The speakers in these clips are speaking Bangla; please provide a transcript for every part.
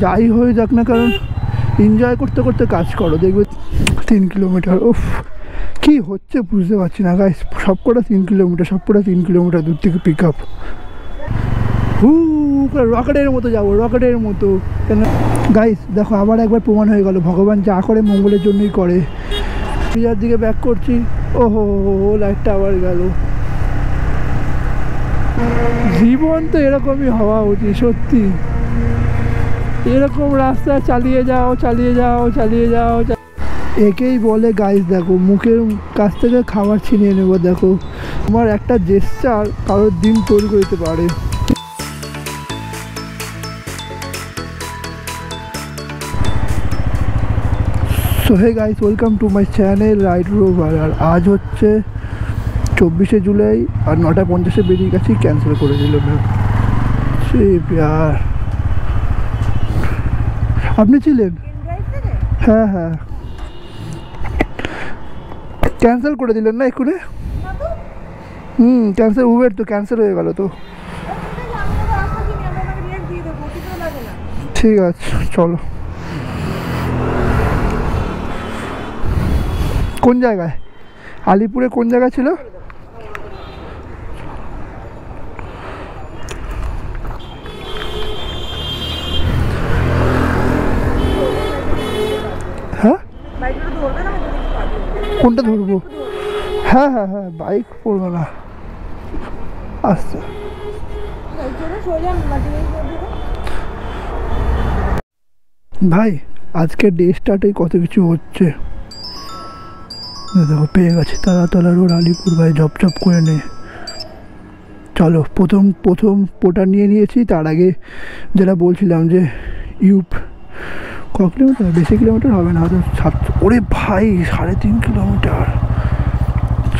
যাই হয়ে যাক না, কারণ এনজয় করতে করতে কাজ করো, দেখবে 3 কিলোমিটার। ওফ, কি হচ্ছে বুঝতে পারছি না গাইস, সবকটা 3 কিলোমিটার, সবকটা 3 কিলোমিটার দূর থেকে পিক আপ। রকেটের মতো যাবো, রকেটের মতো। কেন গাইস দেখো, আবার একবার প্রমাণ হয়ে গেল ভগবান যা করে মঙ্গলের জন্যই করে। পিজার দিকে ব্যাক করছি, ওহো লাইটটা আবার গেল। জীবন তো এরকমই হওয়া উচিত সত্যি, এরকম রাস্তা চালিয়ে যাও চালিয়ে যাও চালিয়ে যাও। একেই বলে গাইস, দেখো মুখের কাছ থেকে খাবার ছিনিয়ে নেব। দেখো আমার একটা জেস্চার কারোর দিন তৈরি করতে পারে। So hey guys, welcome to my channel ride rover. আর আজ হচ্ছে 24শে জুলাই আর 9:50 বেরিয়ে গেছি, ক্যান্সেল করে দিল ম্যাম। সে প্যার, আপনি ছিলেন? হ্যাঁ হ্যাঁ, ক্যান্সেল করে দিলেন না এক্ষুনি? ক্যান্সেল, উবের তো ক্যান্সেল হয়ে গেল তো। ঠিক আছে চলো। কোন জায়গায়? আলিপুরে কোন জায়গা ছিল? হ্যাঁ কোনটা ধরবো? হ্যাঁ হ্যাঁ হ্যাঁ, বাইক পড়বো না, আচ্ছা। ভাই আজকে ডে স্টার্টে কত কিছু হচ্ছে দেখো, পেয়ে গেছে তারাতলা রোড আলিপুর। ভাই ঝপঝপ করে নে, চলো। প্রথম পোটা নিয়ে নিয়েছি। তার আগে যেটা বলছিলাম যে ইউপ ক কিলোমিটার, বেশি কিলোমিটার হবে না হয়তো 7। ওরে ভাই 3.5 কিলোমিটার,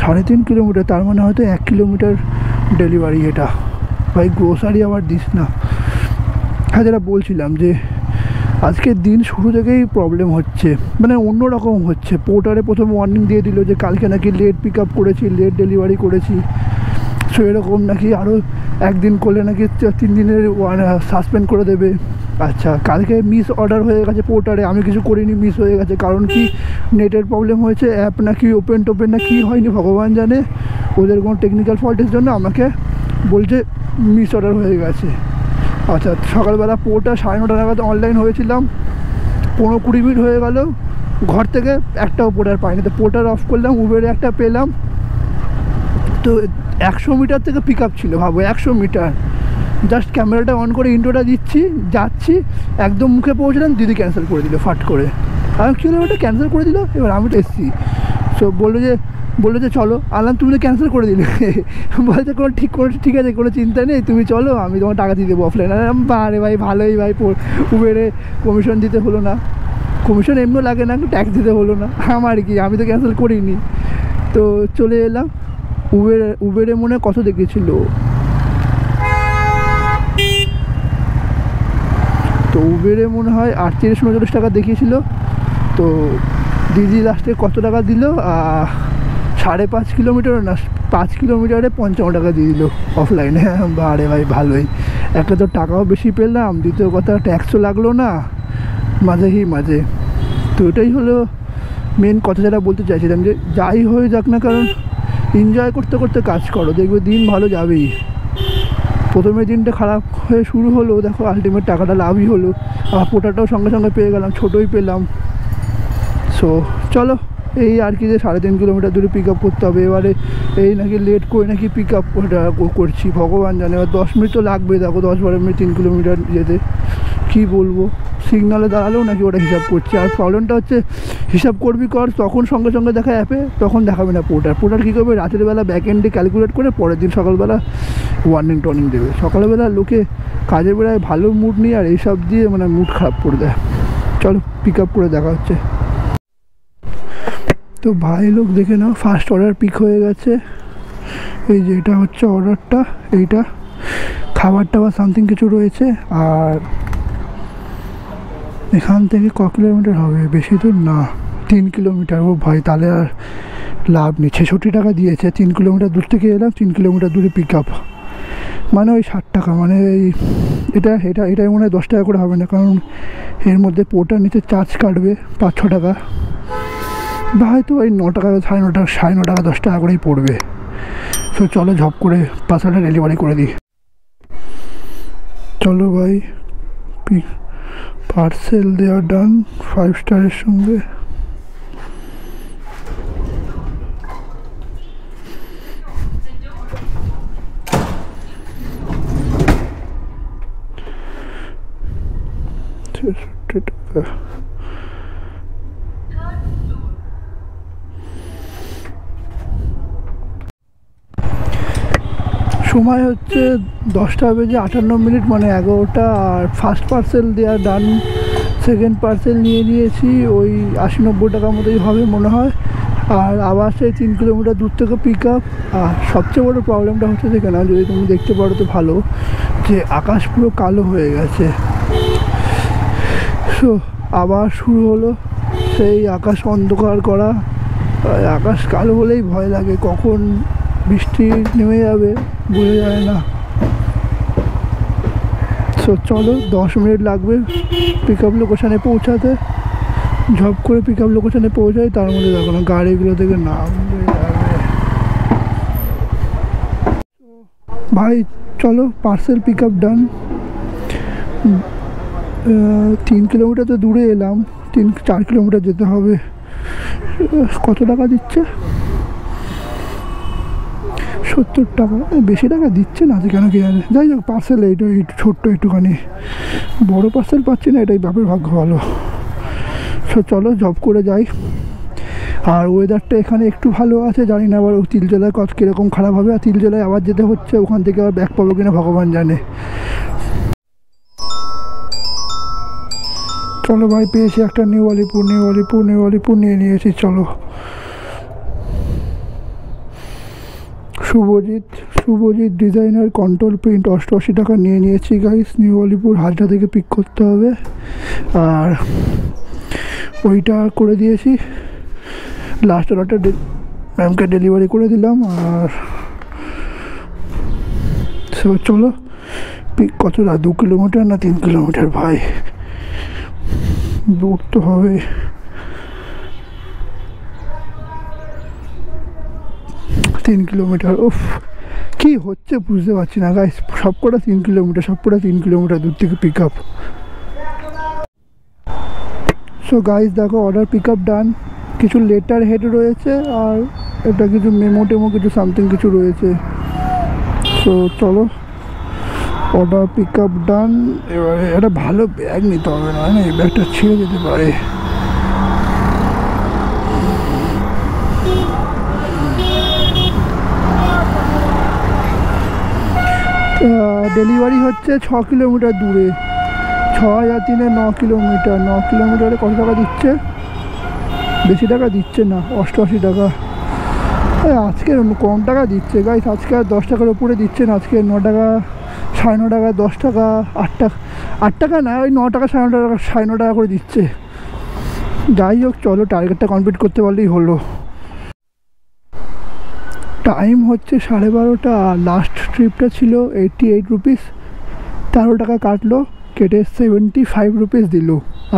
3.5 কিলোমিটার, তার মানে হয়তো 1 কিলোমিটার ডেলিভারি এটা। ভাই গ্রোসারি আবার দিস না। হ্যাঁ, যেটা বলছিলাম যে আজকের দিন শুরু থেকেই প্রবলেম হচ্ছে, মানে অন্যরকম হচ্ছে। পোর্টারে প্রথম ওয়ার্নিং দিয়ে দিল যে কালকে নাকি লেট পিক আপ করেছি, লেট ডেলিভারি করেছি। সো এরকম নাকি আরও একদিন করলে নাকি 3 দিনের সাসপেন্ড করে দেবে। আচ্ছা, কালকে মিস অর্ডার হয়ে গেছে পোর্টারে, আমি কিছু করিনি, মিস হয়ে গেছে। কারণ কি নেটের প্রবলেম হয়েছে, অ্যাপ নাকি ওপেন টোপেন না কি হয়নি ভগবান জানে, ওদের কোনো টেকনিক্যাল ফল্টের জন্য আমাকে বলছে মিস অর্ডার হয়ে গেছে। আচ্ছা, সকালবেলা পোর্টার 9:30 নাগাদ অনলাইন হয়েছিলাম, 15-20 মিনিট হয়ে গেল, ঘর থেকে একটাও পোর্টার পাইনি। তো পোর্টার অফ করলাম, উবেরে একটা পেলাম। তো 100 মিটার থেকে পিক আপ ছিল, ভাবো 100 মিটার। জাস্ট ক্যামেরাটা অন করে ইন্ট্রোটা দিচ্ছি, যাচ্ছি, একদম মুখে পৌঁছলাম, দিদি ক্যান্সেল করে দিল ফাট করে। আমি কিলোমিটার ক্যান্সেল করে দিল। এবার আমি তো এসছি, সো বললো যে চলো। আনলাম, তুমি তো ক্যান্সেল করে দিলে। বলছে ঠিক আছে, কোনো চিন্তা নেই, তুমি চলো, আমি তোমার টাকা দিয়ে দেবো অফলাইন। আরে ভাই ভালোই, ভাই উবেরে কমিশন দিতে হলো না, কমিশন এমনিও লাগে না, ট্যাক্স দিতে হলো না, আমার কি, আমি তো ক্যান্সেল করিনি। তো চলে এলাম। উবেরে মনে কত দেখেছিল, তো উবেরে মনে হয় 38-39 টাকা দেখিয়েছিল। তো দিদি লাস্টে কত টাকা দিল, 5.5 কিলোমিটার না 5 কিলোমিটারে 55 টাকা দিয়ে দিল অফলাইনে। আরে ভাই ভালোই, একটা তো টাকাও বেশি পেলাম, দ্বিতীয় কথা ট্যাক্সও লাগলো না মাঝে। তো এটাই হলো মেন কথা, যেটা বলতে চাইছিলাম যে যাই হয়ে যাক না, কারণ এনজয় করতে করতে কাজ করো, দেখবে দিন ভালো যাবেই। প্রথমে দিনটা খারাপ হয়ে শুরু হলো, দেখো আলটিমেট টাকাটা লাভই হলো। আর পোটাটাও সঙ্গে সঙ্গে পেয়ে গেলাম, ছোটোই পেলাম। সো চলো, এই আর কি যে 3.5 কিলোমিটার দূরে পিক আপ করতে হবে। এবারে এই নাকি লেট করে নাকি পিক আপ করছি, ভগবান জানে। এবার 10 মিনিট তো লাগবে, দেখো 10-12 মিনিট 3 কিলোমিটার যেতে, কী বলবো। সিগনালে দাঁড়ালেও নাকি ওটা হিসাব করছে। আর প্রবলেমটা হচ্ছে, হিসাব করবি কর, তখন সঙ্গে সঙ্গে দেখা অ্যাপে, তখন দেখাবে না পোর্টার কী করবে, রাতের বেলা ব্যাক এন্ডে ক্যালকুলেট করে পরের দিন সকালবেলা ওয়ার্নিং টর্নিং দেবে। সকালবেলা লোকে কাজের বেলায় ভালো মুড নিয়ে, আর এইসব দিয়ে মানে মুড খারাপ করে দেয়। চলো পিক আপ করে দেখা হচ্ছে। তো ভাই লোক দেখে নাও, ফার্স্ট অর্ডার পিক হয়ে গেছে। এই যে এটা হচ্ছে অর্ডারটা, এইটা খাবারটা বা সামথিং কিছু রয়েছে। আর এখান থেকে ক কিলোমিটার হবে, বেশি দূর না, 3 কিলোমিটার। ও ভাই তাহলে আর লাভ নেই, 66 টাকা দিয়েছে। 3 কিলোমিটার দূর থেকে এলাম, 3 কিলোমিটার দূরে পিক আপ। মানে ওই 60 টাকা, মানে এটাই মনে হয় 10 টাকা করে হবে না, কারণ এর মধ্যে পোর্টার নিচে চার্জ কাটবে 5-6 টাকা, বা হয়তো ওই 9 টাকা, 9.5 টাকা 10 টাকা করেই পড়বে। তো চলো ঝপ করে পার্সেলটা ডেলিভারি করে দিই। চলো ভাই, পার্সেল দেওয়া ডান 5 স্টারের সঙ্গে। টাকা সময় হচ্ছে 10:58, মানে 11টা। আর ফার্স্ট পার্সেল দেওয়া ডান, সেকেন্ড পার্সেল নিয়ে নিয়েছি, ওই 80-90 টাকার মতোই হবে মনে হয়। আর আবার সেই 3 কিলোমিটার দূর থেকে পিক আপ। আর সবচেয়ে বড়ো প্রবলেমটা হচ্ছে যেখানে, যদি তুমি দেখতে পারো তো ভালো, যে আকাশ পুরো কালো হয়ে গেছে। সো আবার শুরু হলো সেই আকাশ অন্ধকার করা। আকাশ কালো হলেই ভয় লাগে, কখন বৃষ্টি নেমে যাবে বোঝা যায় না। সো চলো, 10 মিনিট লাগবে পিক আপ লোকেশানে পৌঁছাতে। ঝপ করে পিক আপ লোকেশানে পৌঁছাই, তার মধ্যে দেখো না গাড়িগুলো থেকে নামবে যাবে। ভাই চলো, পার্সেল পিক আপ ডান। 3 কিলোমিটার তো দূরে এলাম, 3-4 কিলোমিটার যেতে হবে। কত টাকা দিচ্ছে? 70 টাকা। বেশি টাকা দিচ্ছে না আজ, কেন কি জানে। যাই হোক, পার্সেল এইটা ছোট্ট একটুখানি, বড় পার্সেল পাচ্ছি না, এটাই বাপের ভাগ্য ভালো। সো চলো জব করে যাই। আর ওয়েদারটা এখানে একটু ভালো আছে, জানি না আবার তিলজলায় কীরকম খারাপ হবে। আর তিলজলায় আবার যেতে হচ্ছে, ওখান থেকে আবার ব্যাক পাবো কিনা ভগবান জানে। চলো ভাই, পেয়েছি একটা নিউ আলিপুর নিয়ে নিয়েছি। চলো, শুভজিৎ ডিজাইনার কন্ট্রোল প্রিন্ট 88 টাকা নিয়ে নিয়েছি গাইস। নিউ আলিপুর হাজরা থেকে পিক করতে হবে, আর ওইটা করে দিয়েছি। লাস্ট অর্ডারটা ম্যামকে ডেলিভারি করে দিলাম। আর চলো, পিক কতটা, 2 কিলোমিটার না 3 কিলোমিটার ভাই, দূর তো হবে। 3 কিলোমিটার। উফ, কি হচ্ছে বুঝতে পারছি না গাইস, সবকটা 3 কিলোমিটার দূর থেকে পিক আপ। সো গাইস দেখো, অর্ডার পিক আপ ডান। কিছু লেটার হেড রয়েছে, আর এটা কিছু মেমো কিছু সামথিং কিছু রয়েছে। সো চলো, অর্ডার পিক আপ ডান। এবারে একটা ভালো ব্যাগ নিতে হবে, না এই ব্যাগটা ছিঁড়ে যেতে পারে। ডেলিভারি হচ্ছে 6 কিলোমিটার দূরে, 6 আর 3 9 কিলোমিটার। 9 কিলোমিটারে কত টাকা দিচ্ছে? বেশি টাকা দিচ্ছে না, 88 টাকা। আজকে কম টাকা দিচ্ছে গাইস, আজকে আর 10 টাকার উপরে দিচ্ছে না। আজকে 9 টাকা, 9.5 টাকা, 10 টাকা, 8 টাকা না, ওই 9 টাকা, 9.5 টাকা করে দিচ্ছে। যাই হোক চলো, টার্গেটটা কমপ্লিট করতে পারলেই হলো। টাইম হচ্ছে 12:30, আর লাস্ট ট্রিপটা ছিল 88 রুপিস। 13 টাকা কাটলো, কেটে 75 রুপিস দিল।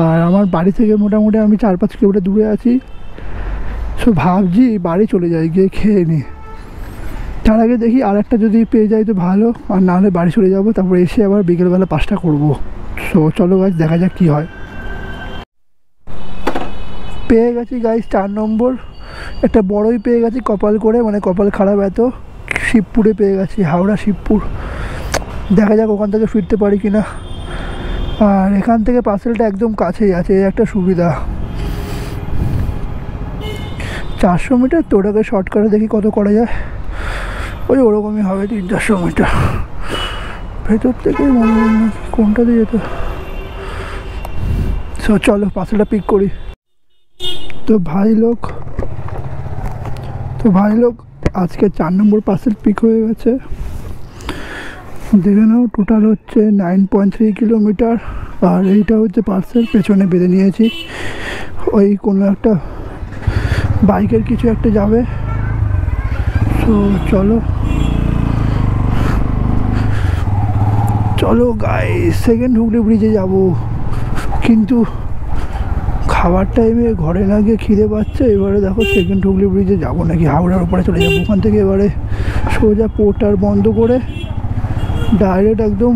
আর আমার বাড়ি থেকে মোটামুটি আমি 4-5 কিলোমিটার দূরে আছি। সো ভাবছি বাড়ি চলে যাই, গিয়ে খেয়ে নিই। তার আগে দেখি আর একটা যদি পেয়ে যাই তো ভালো, আর নাহলে বাড়ি চলে যাবো, তারপর এসে আবার বিকেলবেলা 5টা করবো। সো চলো গাইস, দেখা যাক কী হয়। পেয়ে গেছি গাইস 4 নম্বর, একটা বড়ই পেয়ে গেছি কপাল করে, মানে কপাল খারাপ এত। শিবপুরে পেয়ে গেছি, হাওড়া শিবপুর। দেখা যাক ওখান থেকে ফিরতে পারি কিনা। আর এখান থেকে পার্সেলটা একদম কাছেই আছে, একটা সুবিধা। 400 মিটার তো, ওটাকে শর্টকাটে দেখি কত করা যায়। ওই ওরকমই হবে, 300-400 মিটার। ভেতর থেকে মনে হয় নাকি কোনটা দিয়ে যেত। সো চলো পার্সেলটা পিক করি। তো ভাই লোক আজকে 4 নম্বর পার্সেল পিক হয়ে গেছে। দেখে নাও, টোটাল হচ্ছে 9.3 কিলোমিটার। আর এইটা হচ্ছে পার্সেল, পেছনে বেঁধে নিয়েছি। ওই কোনো একটা বাইকের কিছু একটা যাবে। তো চলো, চলো গাইস সেকেন্ড হুগলি ব্রিজে যাব, কিন্তু খাবার টাইমে ঘরে না গিয়ে খিদে পাচ্ছে। এবারে দেখো সেকেন্ড হুগলি ব্রিজে যাবো নাকি হাওড়ার উপরে চলে যাবো, ওখান থেকে এবারে সোজা পোর্টার বন্ধ করে ডাইরেক্ট একদম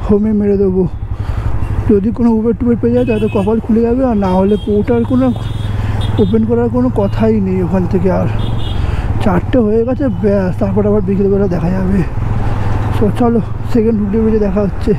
হোমে মেরে দেবো। যদি কোনো উবের টুবের পেয়ে যায় তাহলে কপাল খুলে যাবে, আর না হলে পোর্টার কোনো ওপেন করার কোনো কথাই নেই ওখান থেকে। আর 4টে হয়ে গেছে ব্যাস, তারপর আবার বিকেলবেলা দেখা যাবে। তো চলো সেকেন্ড হুগলি ব্রিজে দেখা হচ্ছে।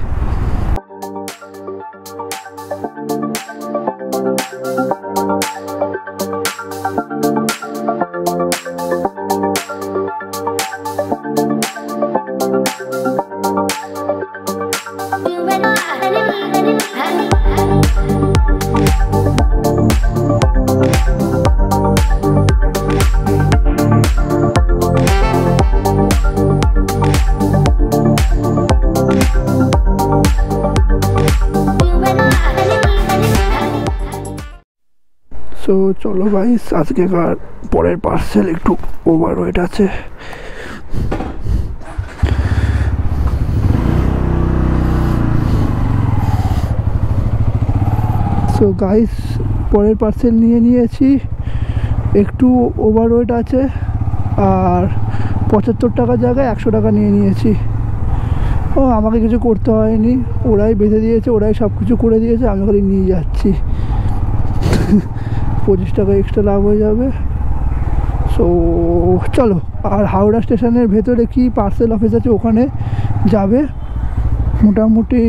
তো চলো ভাই, আজকেকার পরের পার্সেল একটু ওভারওয়েট আছে। সো গাইস পরের পার্সেল নিয়ে নিয়েছি, একটু ওভারওয়েট আছে, আর 75 টাকার জায়গায় 100 টাকা নিয়ে নিয়েছি। ও আমাকে কিছু করতে হয়নি, ওরাই বেঁধে দিয়েছে, ওরাই সব কিছু করে দিয়েছে, আমি খালি নিয়ে যাচ্ছি। 25 টাকা এক্সট্রা লাভ হয়ে যাবে। সো চলো, আর হাওড়া স্টেশনের ভেতরে কি পার্সেল অফিস আছে, ওখানে যাবে। মোটামুটি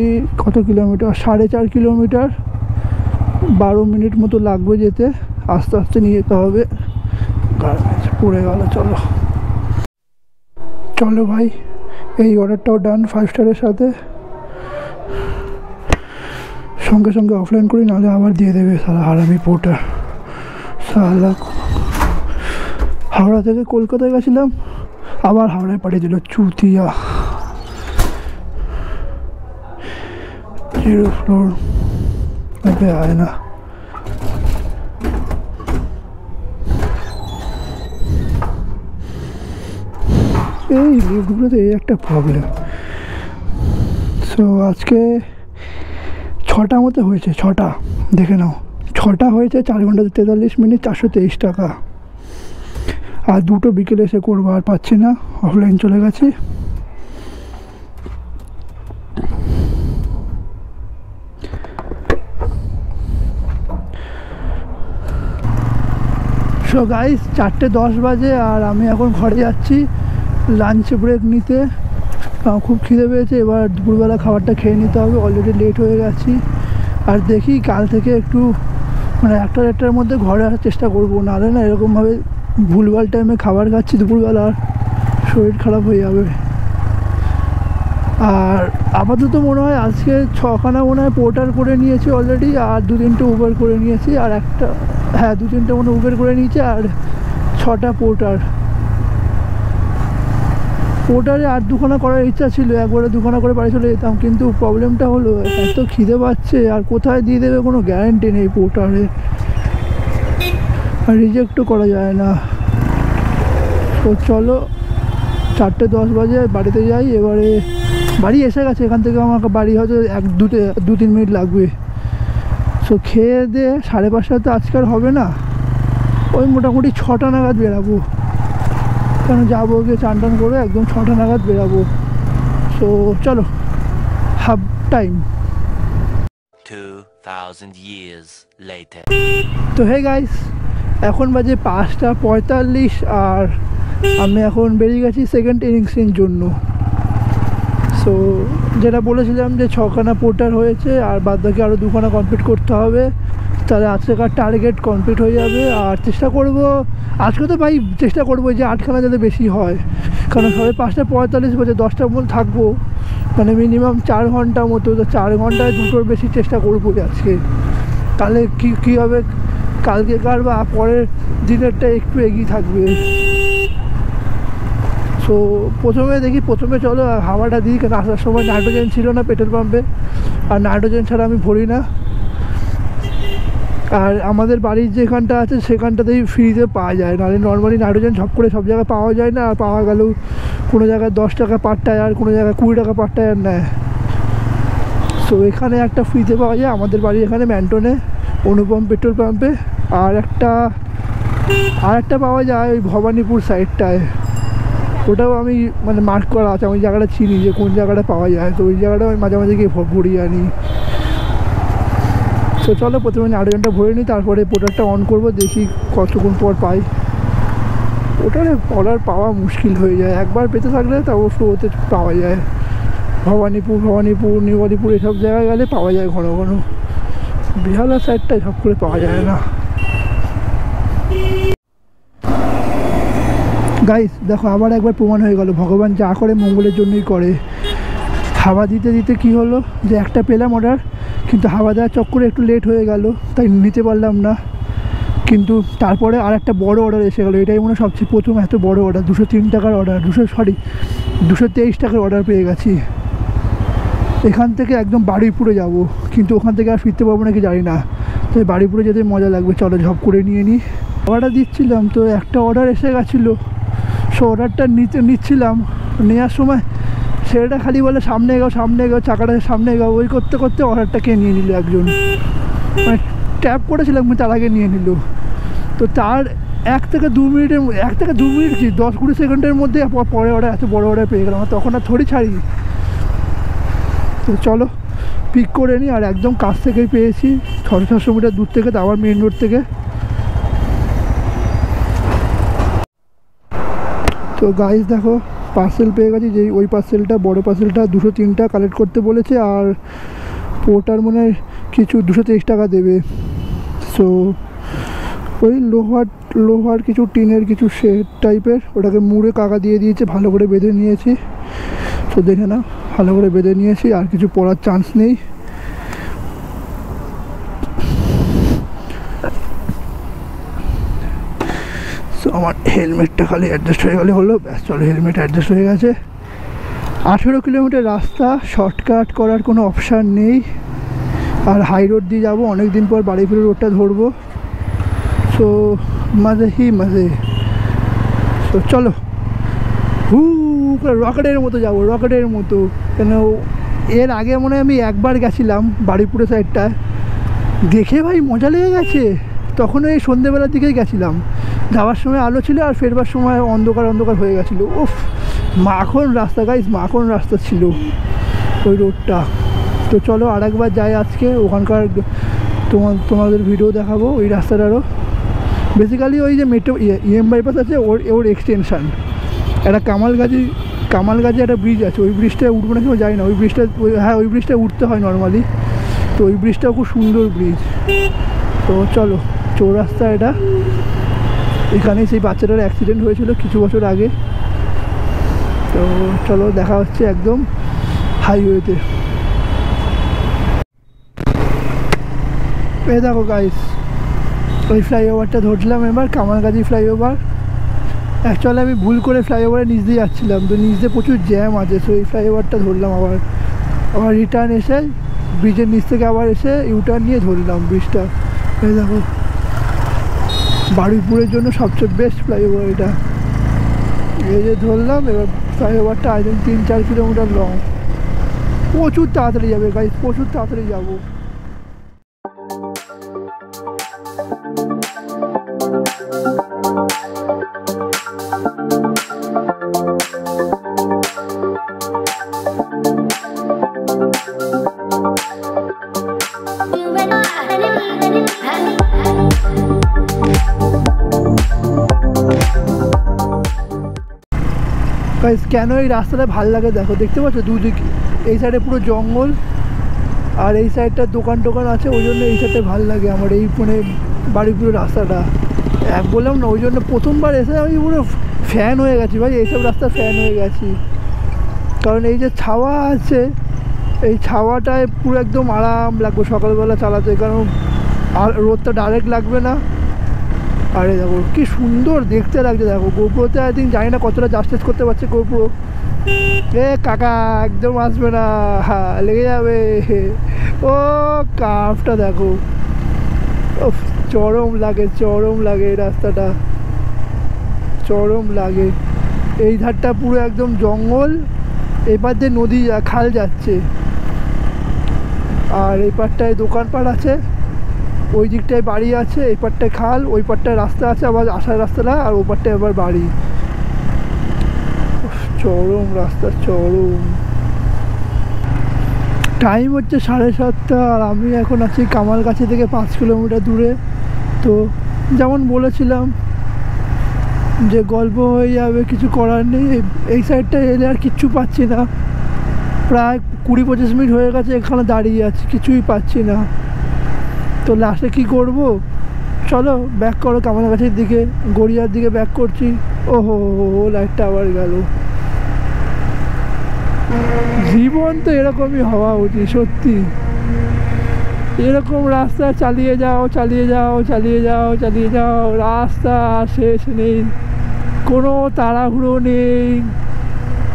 কত কিলোমিটার, 4.5 কিলোমিটার, 12 মিনিট মতো লাগবে যেতে, আস্তে আস্তে নিয়ে যেতে হবে। গার্মেন্টস পড়ে গেল। চলো চলো ভাই, এই অর্ডারটাও ডান 5 স্টারের সাথে। সঙ্গে সঙ্গে অফলাইন করি, নাহলে আবার দিয়ে দেবে সারা হারামি পোর্টার। সালা হাওড়া থেকে কলকাতায় গেছিলাম, আবার হাওড়ায় পাঠিয়ে দিল চুতিয়া। 0 ফ্লোর আয় না। এই লিফটগুলোতে এই একটা প্রবলেম। সো আজকে 6টা মতো হয়েছে, 6টা দেখে নাও, 6টা হয়েছে, 4 ঘন্টা 43 মিনিট, 423 টাকা। আর 2টো বিকেলে এসে করবো, আর পাচ্ছি না, অফলাইন চলে গেছি। সো গাইস 4:10 বাজে, আর আমি এখন ঘরে যাচ্ছি লাঞ্চ ব্রেক নিতে। খুব খিদে পেয়েছে, এবার দুপুরবেলা খাবারটা খেয়ে নিতে হবে, অলরেডি লেট হয়ে গেছি। আর দেখি কাল থেকে একটু মানে 1টার মধ্যে ঘরে আসার চেষ্টা করবো, নাহলে না এরকমভাবে ভুলভাল টাইমে খাবার খাচ্ছি দুপুরবেলা, আর শরীর খারাপ হয়ে যাবে। আর আপাতত মনে হয় আজকে 6খানা মনে হয় পোর্টার করে নিয়েছি অলরেডি, আর 2-3টে উবের করে নিয়েছি, আর একটা, হ্যাঁ 2-3টে মনে উবের করে নিয়েছি, আর 6টা পোর্টারে আর 2খানা করার ইচ্ছা ছিল, একবারে 2খানা করে বাড়ি চলে যেতাম। কিন্তু প্রবলেমটা হলো এত খিদে পাচ্ছে, আর কোথায় দিয়ে দেবে কোনো গ্যারান্টি নেই পোর্টারে, আর রিজেক্টও করা যায় না। তো চলো 4:10 বাজে বাড়িতে যাই। এবারে বাড়ি এসে গেছে, এখান থেকে আমাকে বাড়ি হয়তো 2-3 মিনিট লাগবে। সো খেয়ে দিয়ে 5:30 তো আজকাল হবে না, ওই মোটামুটি 6টা নাগাদ বেরাবো, কারণ যাবো গিয়ে চান টান করে একদম 6টা নাগাদ বেরাবো। সো চলো, হাফ টাইম। 2000 years later. তো হে গাইস, এখন বাজে 5:45, আর আমি এখন বেরিয়ে গেছি সেকেন্ড ইনিংসের জন্য। সো যেটা বলেছিলাম যে 6খানা পোর্টার হয়েছে, আর বাদ বাকি আরও 2খানা কমপ্লিট করতে হবে, তাহলে আজকেকার টার্গেট কমপ্লিট হয়ে যাবে। আর চেষ্টা করব আজকে তো ভাই, চেষ্টা করবো যে 8খানা যাতে বেশি হয়, কারণ 5:45 বাজে, 10টার মধ্যে থাকবো, মানে মিনিমাম 4 ঘন্টা মতো। তো 4 ঘন্টায় 2টোর বেশি চেষ্টা করবো আজকে, তাহলে কী হবে, কালকেকার বা পরের দিনেরটা একটু এগিয়ে থাকবে। সো প্রথমে চলো হাওয়াটা দিই, কারণ আসার সময় নাইট্রোজেন ছিল না পেট্রোল পাম্পে, আর নাইট্রোজেন ছাড়া আমি ভরি না। আর আমাদের বাড়ির যেখানটা আছে সেখানটাতেই ফ্রিতে পাওয়া যায়, নাহলে নর্মালি নাইট্রোজেন ঝপ করে সব জায়গায় পাওয়া যায় না, আর পাওয়া গেলেও কোনো জায়গায় 10 টাকা পার টায়ার, কোনো জায়গায় 20 টাকা পার টায়ার নেয়। সো এখানে একটা ফ্রিতে পাওয়া যায় আমাদের বাড়ি এখানে ম্যান্টনে অনুপম পেট্রোল পাম্পে। আর একটা পাওয়া যায় ওই ভবানীপুর সাইডটায়, ওটাও আমি মানে মার্ক করা আছে, আমি জায়গাটা চিনি যে কোন জায়গাটা পাওয়া যায়, তো ওই জায়গাটা আমি মাঝে মাঝে গিয়ে ঘুরিয়ে আনি। তো চলো প্রথমে আর্গনটা ভরে নিই, তারপরে পোর্টারটা অন করব, দেখি কতক্ষণ পর পাই। ওটারে অর্ডার পাওয়া মুশকিল হয়ে যায়, একবার পেতে থাকলে তা অবশ্য ওতে পাওয়া যায়। ভবানীপুর নিউ আলিপুর এসব জায়গায় গেলে পাওয়া যায় ঘন ঘন, বিহালা সাইডটায় সব করে পাওয়া যায় না। গাইস দেখো আবার একবার প্রমাণ হয়ে গেল ভগবান যা করে মঙ্গলের জন্যই করে। হাওয়া দিতে দিতে কি হলো যে একটা পেলাম অর্ডার, কিন্তু হাওয়া দেওয়ার চক্করে একটু লেট হয়ে গেল, তাই নিতে পারলাম না। কিন্তু তারপরে আর একটা বড় অর্ডার এসে গেলো, এটাই মনে হয় সবচেয়ে প্রথম এত বড় অর্ডার, 203 টাকার অর্ডার, 223 টাকার অর্ডার পেয়ে গেছি। এখান থেকে একদম বারুইপুরে যাব, কিন্তু ওখান থেকে আর ফিরতে পারবো নাকি জানি না, তাই বারুইপুরে যেতে মজা লাগবে, চলো ঝপ করে নিয়ে নিই। অর্ডার দিচ্ছিলাম তো একটা অর্ডার এসে গেছিলো, সো অর্ডারটা নিচ্ছিলাম, নেওয়ার সময় সেটা খালি বলে সামনে এগাও চাকাটা সামনে এগাও, ওই করতে করতে অর্ডারটাকে নিয়ে নিল একজন, মানে ট্যাপ করেছিলাম কিন্তু তার আগে নিয়ে নিল। তো তার 1 থেকে 2 মিনিট কি 10-20 সেকেন্ডের মধ্যে পরে অর্ডার, এত বড় অর্ডার পেয়ে গেলাম, তখন আর থোড়ি ছাড়ি। তো চলো পিক করে নিই, আর একদম কাছ থেকেই পেয়েছি, 600 মিটার দূর থেকে, আবার মেন রোড থেকে। তো গাইস দেখো পার্সেল পেয়ে গেছি, যেই ওই পার্সেলটা বড় পার্সেলটা 203টা কালেক্ট করতে বলেছে, আর পোর্টার মনে হয় কিছু 223 টাকা দেবে। সো ওই লোহার কিছু টিনের কিছু শেড টাইপের, ওটাকে মুড়ে কাকা দিয়ে দিয়েছে, ভালো করে বেঁধে নিয়েছি। তো দেখে না ভালো করে বেঁধে নিয়েছি, আর কিছু পড়ার চান্স নেই। সো আমার হেলমেটটা খালি অ্যাডজাস্ট হয়ে গেলে হলো, ব্যাস চলো হেলমেট অ্যাডজাস্ট হয়ে গেছে। 18 কিলোমিটার রাস্তা, শর্টকাট করার কোনো অপশান নেই, আর হাই রোড দিয়ে যাবো, অনেক দিন পর বারুইপুর রোডটা ধরবো। সো মজে। তো চলো রকেটের মতো যাবো, রকেটের মতো। কেন এর আগে মনে হয় আমি একবার গেছিলাম বারুইপুরের সাইডটায়, দেখে ভাই মজা লেগে গেছে। তখন এই সন্ধ্যেবেলার দিকেই গেছিলাম, যাওয়ার সময় আলো ছিল আর ফেরবার সময় অন্ধকার হয়ে গেছিলো। উফ মাখন রাস্তা গাইস, মাখন রাস্তা ছিল ওই রোডটা। তো চলো আরেকবার যাই আজকে, ওখানকার তোমাদের ভিডিও দেখাবো ওই রাস্তাটারও। বেসিক্যালি ওই যে মেট্রো EM বাইপাস আছে ওর এক্সটেনশান, একটা কামালগাজি একটা ব্রিজ আছে, ওই ব্রিজটায় উঠবো না কেউ যায় না, ওই ব্রিজটায় উঠতে হয় নর্মালি। তো ওই ব্রিজটাও খুব সুন্দর ব্রিজ। তো চলো চৌরাস্তা এটা, এখানেই সেই বাচ্চাটার অ্যাক্সিডেন্ট হয়েছিল কিছু বছর আগে। তো চলো দেখা হচ্ছে একদম হাইওয়েতে। এই দেখো গাইস ওই ফ্লাইওভারটা ধরছিলাম এবার, কামালগাজি ফ্লাইওভার। অ্যাকচুয়ালি আমি ভুল করে ফ্লাইওভারের নিচ দিয়ে যাচ্ছিলাম, তো নিচ দিয়ে প্রচুর জ্যাম আছে, তো এই ফ্লাইওভারটা ধরলাম, আবার রিটার্ন এসে ব্রিজের নিচ থেকে আবার এসে ইউটার্ন নিয়ে ধরলাম ব্রিজটা। এই দেখো বারুইপুরের জন্য সবচেয়ে বেস্ট ফ্লাইওভার এটা, এই যে ধরলাম। এবার ফ্লাইওভারটা আই থিঙ্ক 3-4 কিলোমিটার লং, প্রচুর তাড়াতাড়ি যাবে গাইস, প্রচুর তাড়াতাড়ি যাবো। গাইস কেন এই রাস্তাটা ভাল লাগে দেখো, দেখতে পাচ্ছ দুদিকে, এই সাইডে পুরো জঙ্গল আর এই সাইডটা দোকান আছে, ওই জন্য এই সাইডটা ভাল লাগে আমার, এই মানে বারুইপুরের রাস্তাটা। বললাম না, ওই জন্য প্রথমবার এসে আমি পুরো ফ্যান হয়ে গেছি ভাই, এইসব রাস্তা ফ্যান হয়ে গেছি। কারণ এই যে ছাওয়া আছে, এই ছাওয়াটায় পুরো একদম আরাম লাগবে সকালবেলা চালাতে, কারণ আর রোদটা ডাইরেক্ট লাগবে না। আরে দেখো কি সুন্দর দেখতে লাগছে, দেখো গোপ্রোতে আই থিঙ্ক জানি না কতটা জাস্টিস করতে পারছে গোপ্রো। কাকা একদম আসবে না, লেগে যাবে। ও কার্ভটা দেখো, ও চরম লাগে এই রাস্তাটা, চরম লাগে। এই ধারটা পুরো একদম জঙ্গল, এবার দিয়ে নদী খাল যাচ্ছে। আর এই পারটায় দোকানপাট আছে, ওই দিকটায় বাড়ি আছে, এই পারটায় খাল, ওই পারটায় রাস্তা আছে, আবার আসার রাস্তাটা, আর ওই পারটায় আবার বাড়ি। চরম রাস্তা, চরম। টাইম হচ্ছে 7:30, আর আমি এখন আছি কামালগাছি থেকে 5 কিলোমিটার দূরে। তো যেমন বলেছিলাম যে গল্প হয়ে যাবে, কিছু করার নেই। এই সাইডটায় এলে আর কিচ্ছু পাচ্ছি না, প্রায় 20-25 মিনিট হয়ে গেছে এখানে দাঁড়িয়ে আছি, কিছুই পাচ্ছি না। তো লাস্টে কি করব, চলো ব্যাক করো কামালগাছির দিকে, গড়িয়ার দিকে ব্যাক করছি। ওহো, লাইটটা আবার গেল। জীবন তো এরকমই হওয়া উচিত সত্যি। এরকম রাস্তা চালিয়ে যাও, চালিয়ে যাও, চালিয়ে যাও, চালিয়ে যাও, রাস্তা শেষ নেই, কোনো তাড়াহুড়ো নেই।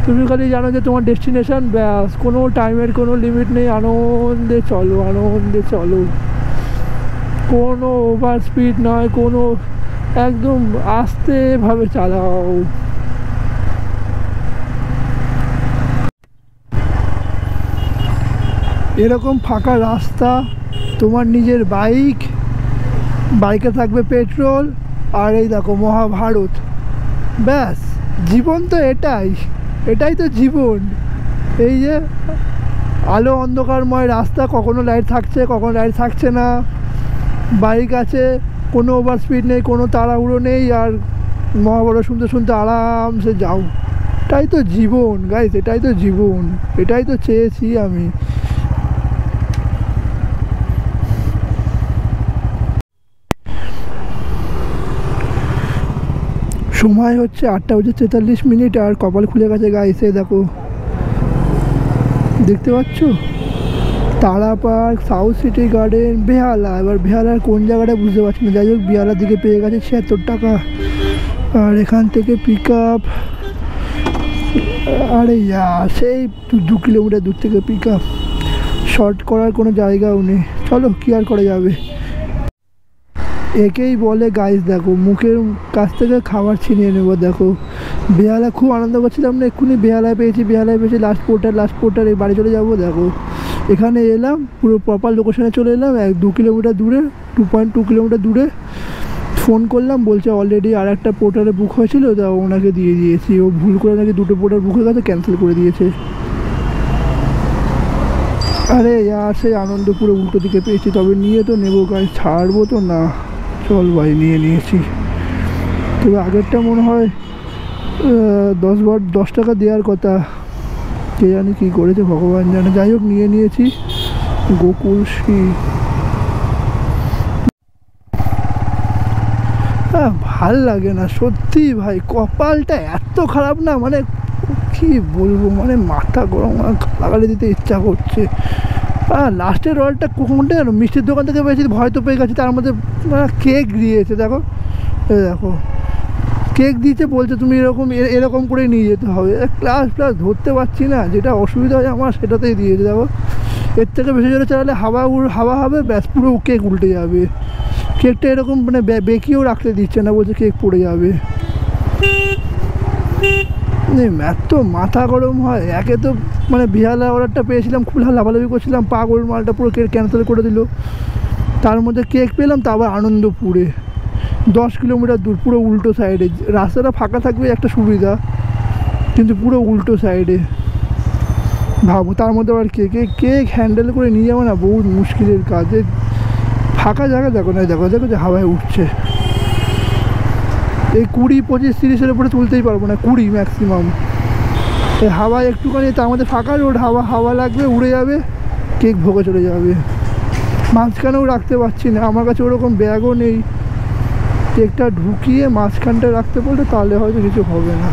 তুমি খালি জানো যে তোমার ডেস্টিনেশন, ব্যাস, কোনো টাইমের কোনো লিমিট নেই। আনন্দে চলো, আনন্দে চলো, কোনো ওভার স্পিড নয়, কোনো, একদম আস্তেভাবে চালাও। এরকম ফাঁকা রাস্তা, তোমার নিজের বাইক, বাইকে থাকবে পেট্রোল, আর এই দেখো মহাভারত, ব্যাস। জীবন তো এটাই, এটাই তো জীবন। এই যে আলো অন্ধকারময় রাস্তা, কখনো লাইট থাকছে, কখনো লাইট থাকছে না, বাইক আছে, কোনো ওভার স্পিড নেই, কোনো তাড়াহুড়ো নেই, আর মহাভারত শুনতে শুনতে আরামসে যাও। এটাই তো জীবন গাইস, এটাই তো জীবন, এটাই তো চেয়েছি আমি। সময় হচ্ছে 8:43, আর কপাল খুলে গেছে গাইসে, দেখো দেখতে পাচ্ছ, তারা পার্ক, সাউথ সিটি গার্ডেন, বেহালা। এবার বেহালার কোন জায়গাটা বুঝতে পারছি না, যাই হোক বেহালার দিকে পেয়ে গেছে 76 টাকা। আর এখান থেকে পিক আপ, আরে সেই 2 কিলোমিটার দূর থেকে পিক আপ, শর্ট করার কোনো জায়গাও নেই। চলো কি আর করা যাবে, একেই বলে গাইস। দেখো মুখের কাছ থেকে খাবার ছিনিয়ে নেবো। দেখো বেহালা খুব আনন্দ করছিলাম না, এক্ষুনি বেহালায় পেয়েছি, বেহালায় পেয়েছি, লাস্ট পোর্টার, এই বাড়ি চলে যাবো। দেখো এখানে এলাম, পুরো প্রপার লোকেশনে চলে এলাম, 2 কিলোমিটার দূরে, 2.2 কিলোমিটার দূরে। ফোন করলাম, বলছে অলরেডি আর একটা পোর্টারে বুক হয়েছিল, তা ওনাকে দিয়ে দিয়েছি। ও ভুল করে নাকি 2টো পোর্টার বুক হয়ে গেছে, ক্যান্সেল করে দিয়েছে। আরে সেই আনন্দ পুরো উল্টো দিকে পেয়েছি, তবে নিয়ে তো নেবো গাড়ি, ছাড়বো তো না। চল ভাই, নিয়ে নিয়েছি। তবে আগেরটা মনে হয় 10 টাকা দেওয়ার কথা, কে জানি কী করেছে, ভগবান জানে। যাই হোক নিয়ে নিয়েছি। গোকুল শ্রী, ভাল লাগে না সত্যি ভাই, কপালটা এত খারাপ না, মানে কি বলবো, মানে মাথা গরম, লাগালে দিতে ইচ্ছা করছে। লাস্টের রয়্যালটা কোনটা জানো, মিষ্টির দোকান থেকে পেয়েছি, ভয় তো পেয়ে গেছি। তার মধ্যে কেক দিয়েছে, দেখো দেখো কেক দিয়েছে, বলছে তুমি এরকম এরকম করে নিয়ে যেতে হবে। ক্লাস ধরতে পারছি না, যেটা অসুবিধা হয় আমার সেটাতেই দিয়েছে। দেখো এর থেকে বেশি জোরে চালালে হাওয়া হবে, ব্যাস পুরো কেক উল্টে যাবে। কেকটা এরকম মানে বেঁকিয়েও রাখতে দিচ্ছে না, বলছে কেক পড়ে যাবে। এত মাথা গরম হয়। একে তো মানে বেহালা অর্ডারটা পেয়েছিলাম, খুব লাভালাভি করছিলাম, পাগল, মালটা পুরো কেক ক্যান্সেল করে দিল। তার মধ্যে কেক পেলাম, তা আবার আনন্দপুরে 10 কিলোমিটার দূর, পুরো উল্টো সাইডে। রাস্তাটা ফাঁকা থাকবে একটা সুবিধা, কিন্তু পুরো উল্টো সাইডে। ভাবো তার মধ্যে আবার কেক হ্যান্ডেল করে নিয়ে যাবো না, বহুত মুশকিলের কাজ। ফাঁকা জায়গা দেখো না, দেখো দেখো যে হাওয়ায় উঠছে। এই 20, 25, 30-এর উপরে তুলতেই পারবো না, 20 ম্যাক্সিমাম। এই হাওয়ায় একটুখানি, তার মধ্যে ফাঁকা রোড, হাওয়া লাগবে, উড়ে যাবে, কেক ভোগে চলে যাবে। মাঝখানেও রাখতে পারছি না, আমার কাছে ওরকম ব্যাগও নেই। কেকটা ঢুকিয়ে মাঝখানটা রাখতে পারলে তাহলে হয়তো কিছু হবে না।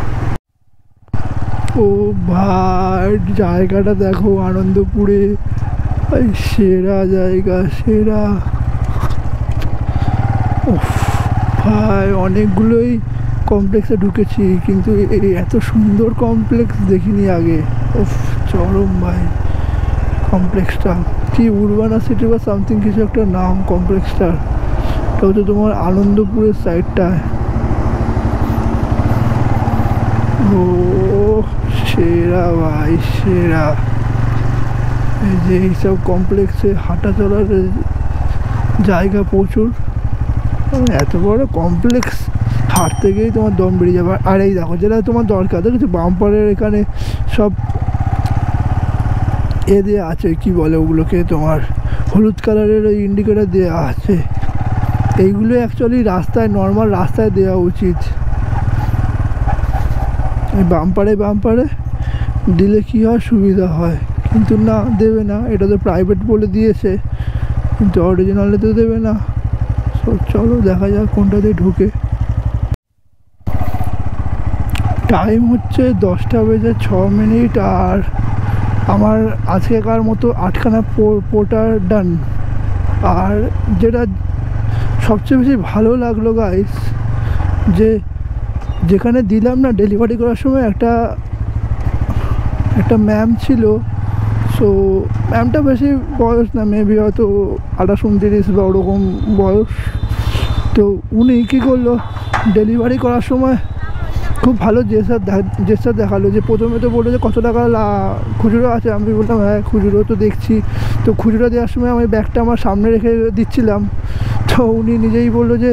ও ভাই জায়গাটা দেখো, আনন্দপুরে সেরা জায়গা, সেরা। ভাই অনেকগুলোই কমপ্লেক্সে ঢুকেছি, কিন্তু এত সুন্দর কমপ্লেক্স দেখিনি আগে। চরম ভাই কমপ্লেক্সটা, কি উরবানা সিটি বা সামথিং কিছু একটা নাম কমপ্লেক্সটার। এটা হচ্ছে তোমার আনন্দপুরের সাইডটায়। ও সেরা ভাই, সেরা। এই যে এইসব কমপ্লেক্সে হাঁটা চলার জায়গা প্রচুর, এত বড় কমপ্লেক্স হাঁটতে গিয়েই তোমার দম বেরিয়ে যাবে। আর এই দেখো যেটা তোমার দরকার, দেখো বাম্পারের এখানে সব দেওয়া আছে, কি বলে ওগুলোকে, তোমার হলুদ কালারের ওই ইন্ডিকেটার দেওয়া আছে। এইগুলো অ্যাকচুয়ালি রাস্তায়, নর্মাল রাস্তায় দেওয়া উচিত। এই বাম্পারে দিলে কী হয়, সুবিধা হয়, কিন্তু না, দেবে না। এটা তো প্রাইভেট বলে দিয়েছে, কিন্তু অরিজিনালে তো দেবে না। তো চলো দেখা যাক কোনটাতে ঢুকে। টাইম হচ্ছে 10:06, আর আমার আজকেকার মতো 8খানা পোর্টার ডান। আর যেটা সবচেয়ে বেশি ভালো লাগলো গাইস, যে যেখানে দিলাম না ডেলিভারি করার সময় একটা ম্যাম ছিল। সো ম্যামটা বেশি বয়স না, মেবি হয়তো 28-29 বা ওরকম বয়স। তো উনি কী করলো, ডেলিভারি করার সময় খুব ভালো জেস্টার দেখালো। যে প্রথমে তো বললো যে কত টাকা খুচরো আছে, আমি বললাম হ্যাঁ খুচরো তো দেখছি। তো খুচরো দেওয়ার সময় আমি ব্যাগটা আমার সামনে রেখে দিচ্ছিলাম, তো উনি নিজেই বললো যে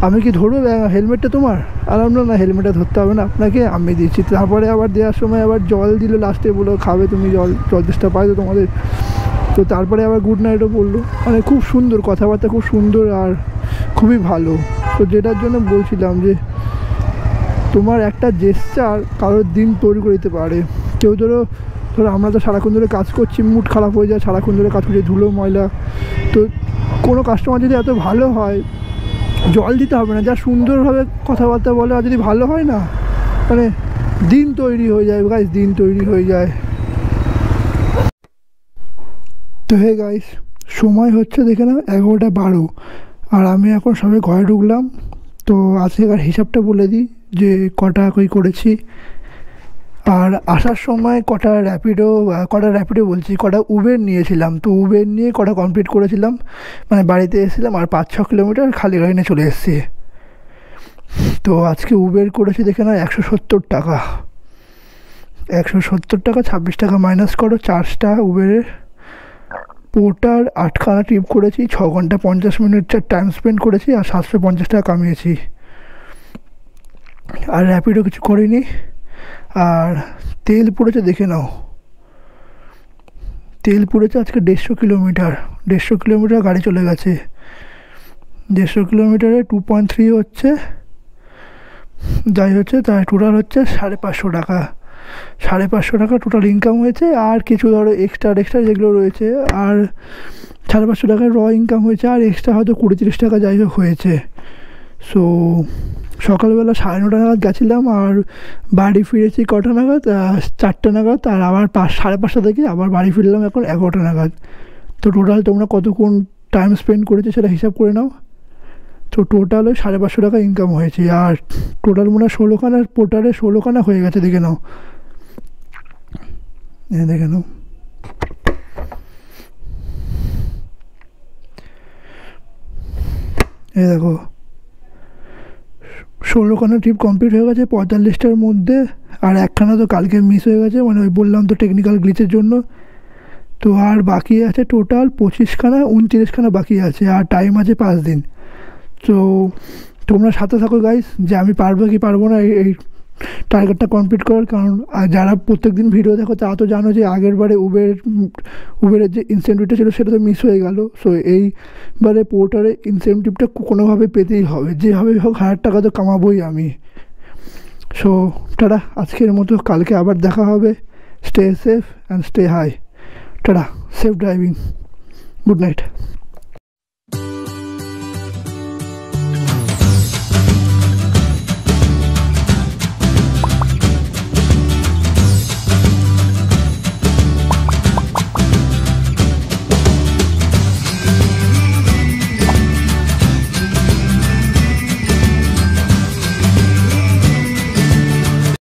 আমি কি ধরবো হেলমেটটা তোমার? আর আমরা না, হেলমেটটা ধরতে হবে না আপনাকে, আমি দিচ্ছি। তারপরে আবার দেওয়ার সময় আবার জল দিল লাস্টে, বললো খাবে তুমি জল তেষ্টা পাই তো তোমাদের। তো তারপরে আবার গুড নাইটও বললো, মানে খুব সুন্দর কথাবার্তা, খুব সুন্দর আর খুবই ভালো। তো যেটার জন্য বলছিলাম যে তোমার একটা জেস্চার কারোর দিন তৈরি করে দিতে পারে। কেউ ধরো আমরা তো সারাক্ষণ ধরে কাজ করছি, মুড খারাপ হয়ে যায়, সারাক্ষণ ধরে কাজ করছি, ধুলো ময়লা। তো কোনো কাস্টমার যদি এত ভালো হয়, জল দিতে হবে না, যা সুন্দরভাবে কথাবার্তা বলে, আর যদি ভালো হয় না, মানে দিন তৈরি হয়ে যায় গাইস, দিন তৈরি হয়ে যায়। তো হে গাইস, সময় হচ্ছে দেখে না 11:12, আর আমি এখন সবে ঘরে ঢুকলাম। তো আজকের হিসাবটা বলে দিই যে কটা করেছি। আর আসার সময় কটা র্যাপিডো বলছি, কটা উবের নিয়েছিলাম। তো উবের নিয়ে কটা কমপ্লিট করেছিলাম, মানে বাড়িতে এসেছিলাম, আর 5-6 কিলোমিটার খালি গাড়ি নিয়ে চলে এসেছি। তো আজকে উবের করেছি দেখে না 170 টাকা। 170 টাকা, 26 টাকা মাইনাস করো, চার্জটা উবেরের। পোর্টার 8খানা ট্রিপ করেছি, 6 ঘন্টা 50 মিনিট টাইম স্পেন্ড করেছি, আর 750 টাকা কামিয়েছি। আর র্যাপিডো কিছু করিনি। আর তেল পুড়েছে দেখে নাও, তেল পুড়েছে আজকে 150 কিলোমিটার গাড়ি চলে গেছে। 150 কিলোমিটারে 2.3 হচ্ছে, যাই হচ্ছে তাই টোটাল হচ্ছে 550 টাকা। 550 টাকা টোটাল ইনকাম হয়েছে। আর কিছু ধরো এক্সট্রা যেগুলো রয়েছে, আর 550 টাকার র ইনকাম হয়েছে, আর এক্সট্রা হয়তো 20-30 টাকা যাই হোক হয়েছে। সো সকালবেলা 9:30 নাগাদ গেছিলাম, আর বাড়ি ফিরেছি কটা নাগাদ, 4টে নাগাদ। আর আবার 5:30 থেকে আবার বাড়ি ফিরলাম এখন 11টা নাগাদ। তো টোটাল তোমরা কতক্ষণ টাইম স্পেন্ড করেছো সেটা হিসাব করে নাও। তো টোটাল ওই 550 টাকা ইনকাম হয়েছে। আর টোটাল মনে হয় 16খানা, পোর্টারে 16খানা হয়ে গেছে দেখে নাও, দেখে নাও। এই দেখো 16খানা ট্রিপ কমপ্লিট হয়ে গেছে 45টার মধ্যে। আর একখানা তো কালকে মিস হয়ে গেছে, মানে ওই বললাম তো টেকনিক্যাল গ্লিচের জন্য। তো আর বাকি আছে টোটাল 25খানা, 29খানা বাকি আছে, আর টাইম আছে 5 দিন। তো তোমরা সাথে থাকো গাইস, যে আমি পারবো কি পারবো না এই টার্গেটটা কমপ্লিট করার। কারণ যারা প্রত্যেক দিন ভিডিও দেখো তারা তো জানো যে আগের বারে উবেরের যে ইনসেন্টিভটা ছিল সেটা তো মিস হয়ে গেল। সো এইবারে পোর্টারে ইনসেন্টিভটা কোনোভাবে পেতেই হবে, যেভাবে হোক 1000 টাকা তো কামাবোই আমি। সো টাটা, আজকের মতো, কালকে আবার দেখা হবে। Stay safe and stay high. Tata, safe driving, good night.